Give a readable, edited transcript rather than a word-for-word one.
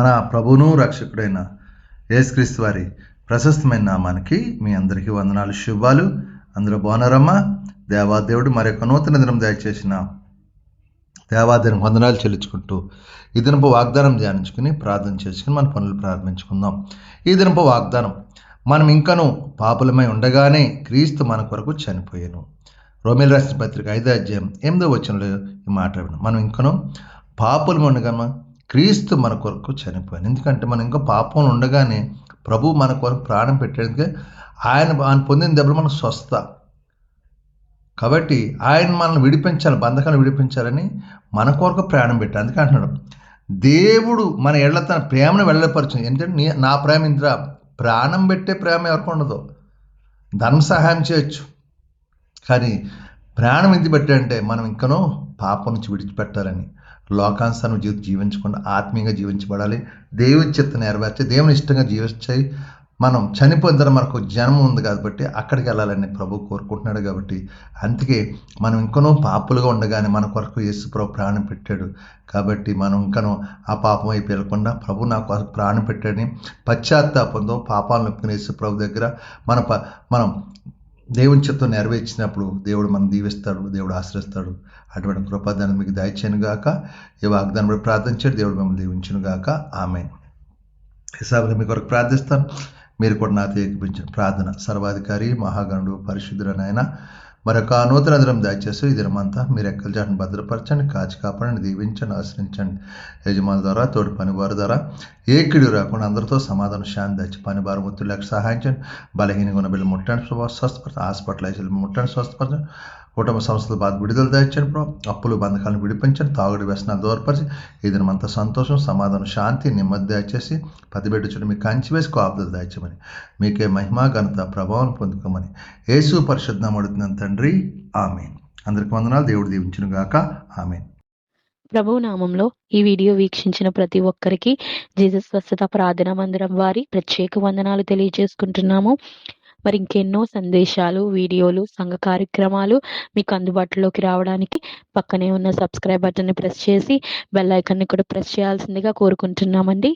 మన ప్రభువును రక్షకుడైన యేసుక్రీస్తు వారి ప్రశస్తమైన నామానికి మీ అందరికీ వందనాలు, శుభాలు. అందరూ బాగున్నారమ్మా? దేవాదేవుడు మరొక నూతన దినం దయచేసిన దేవాదేవుని వందనాలు చెల్లించుకుంటూ ఈ దినపు వాగ్దానం ధ్యానించుకుని ప్రార్థన చేసుకుని మన పనులు ప్రారంభించుకుందాం. ఈ దినపు వాగ్దానం, మనం ఇంకనూ పాపులమై ఉండగానే క్రీస్తు మన కొరకు చనిపోయాను. రోమీయులకు రాసిన పత్రిక 5వ అధ్యాయం 8వ వచనంలో ఈ మాట విన్నాం. మనం ఇంకనూ పాపులమై ఉండగా క్రీస్తు మన కొరకు చనిపోయాను. ఎందుకంటే మనం ఇంకా పాపం ఉండగానే ప్రభు మన కొరకు ప్రాణం పెట్టేందుకే ఆయన పొందిన దెబ్బలు మనకు స్వస్థ. కాబట్టి ఆయన మనల్ని విడిపించాలి, బంధకాలను విడిపించాలని మన కొరకు ప్రాణం పెట్టాలి. అందుకే అంటున్నాడు, దేవుడు మన ఎళ్ళ తన ప్రేమను వెళ్ళపరచు. ఏంటంటే నా ప్రేమ ఇంద్ర, ప్రాణం పెట్టే ప్రేమ ఎవరికి ఉండదు. ధర్మ సహాయం చేయొచ్చు, కానీ ప్రాణం ఎందుకు పెట్టాడంటే మనం ఇంకనూ పాపం నుంచి విడిచిపెట్టాలని, లోకానుసారం జీవించకుండా ఆత్మీయంగా జీవించబడాలి, దేవుని చిత్తం నెరవేర్చి దేవుని ఇష్టంగా జీవించాయి. మనం చనిపోయిన తర్వాత మనకు జన్మ ఉంది కాబట్టి అక్కడికి వెళ్ళాలని ప్రభు కోరుకుంటున్నాడు. కాబట్టి అందుకే మనం ఇంకనూ పాపులుగా ఉండగానే మన కొరకు యేసు ప్రభు ప్రాణం పెట్టాడు. కాబట్టి మనం ఇంకనూ ఆ పాపం వైపు వెళ్ళకుండా ప్రభు నా కొరకు ప్రాణం పెట్టాడని పశ్చాత్తాపంతో పాపాలను ఒప్పుకునే యేసు ప్రభు దగ్గర మనం దేవుని చిత్తం నెరవేర్చినప్పుడు దేవుడు మనం దీవిస్తాడు, దేవుడు ఆశ్రయిస్తాడు. అటువంటి కృపాదాన్ని మీకు దయచేయను గాక. ఈ వాగ్దానం బట్టి ప్రార్థించాడు, దేవుడు మిమ్మల్ని దీవించును గాక. ఆమేన్. హిసాబులు మీ కొరకు ప్రార్థిస్తాను, మీరు కూడా నాతో ఏకీపించిన ప్రార్థన. సర్వాధికారి మహాగణుడు పరిశుద్ధుడనైన మరొక నూతన దినం దయచేసి ఈ దినమంతా మీరు ఎక్కల చాటును భద్రపరచండి, కాచి కాపాడండి, దీవించండి, ఆశ్రయించండి. యజమానుల ద్వారా, తోటి పనివారి ద్వారా ఏ కిడు రాకుండా అందరితో సమాధానం శాంతి తెచ్చి పని భారం ఒత్తిడికి సహాయించండి. బలహీనంగా ఉన్న బిడ్డలు ముట్టండి, స్వస్థపరచండి. హాస్పిటల్ అయితే ముట్టండి, స్వస్థపరచండి. కుటుంబ సంస్థల బాధ విడుదల దాయించండి. అప్పులు బంధకాలను విడిపించండి, తాగుడు వ్యసనాలు దూరపరిచి ఈ దినమంతా సంతోషం, సమాధానం, శాంతి, నెమ్మది దయచేసి పతిబెట్టు చుట్టూ మీకు కంచి వేసి కాపుదలు దాయించమని, మీకే మహిమా ఘనత ప్రభావం పొందుకోమని యేసు పరిశుద్ధ నామమున అడుగుతున్నాను తండ్రి. ఆమేన్. అందరికి వందనాలు. దేవుడు దీవించును గాక. ఆమేన్. ప్రభు నామంలో ఈ వీడియో వీక్షించిన ప్రతి ఒక్కరికి జీసస్ స్వస్థత ప్రార్థనా మందిరం వారి ప్రత్యేక వందనాలు తెలియజేసుకుంటున్నాము. మరి ఇంకెన్నో సందేశాలు, వీడియోలు, సంఘ కార్యక్రమాలు మీకు అందుబాటులోకి రావడానికి పక్కనే ఉన్న సబ్స్క్రైబ్ బటన్ని ప్రెస్ చేసి బెల్ ఐకాన్ని కూడా ప్రెస్ చేయాల్సిందిగా కోరుకుంటున్నామండి.